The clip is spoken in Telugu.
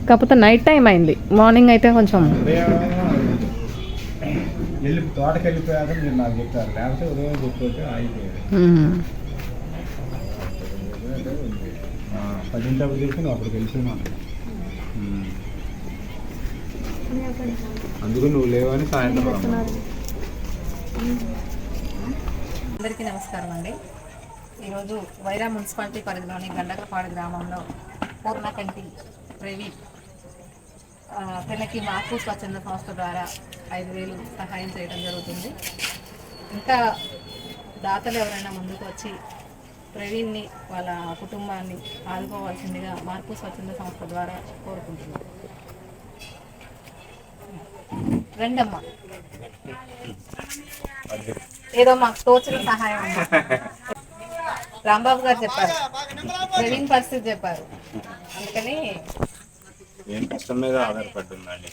కాకపోతే నైట్ టైం అయింది, మార్నింగ్ అయితే కొంచెం వెళ్ళి తోటకి వెళ్ళిపోయాక మీరు నాకు చెప్తారు, లేకపోతే ఉదయం చెప్తే అయిపోయారు. 10 చెప్పి నువ్వు అక్కడికి వెళ్ళిపోయినావు, అందుకు నువ్వు లేవని సాయంత్రం. అందరికీ నమస్కారం అండి. ఈరోజు వైరా మున్సిపాలిటీ పరిధిలోని గండకపాడు గ్రామంలో పూర్ణకంటి ప్రవీణ్ పిల్లకి మార్పు స్వచ్ఛంద సంస్థ ద్వారా 5,000 సహాయం చేయడం జరుగుతుంది. ఇంకా దాతలు ఎవరైనా ముందుకు వచ్చి ప్రవీణ్ని వాళ్ళ కుటుంబాన్ని ఆదుకోవాల్సిందిగా మార్పు స్వచ్ఛంద సంస్థ ద్వారా కోరుకుంటున్నాం. రండమ్మా, ఏదో మాకు తోచిన సహాయం రాంబాబు గారు చెప్పారు, ప్రవీణ్ పరిస్థితి చెప్పారు, అందుకని ఏం కష్టం మీద ఆధారపడుతుందండి.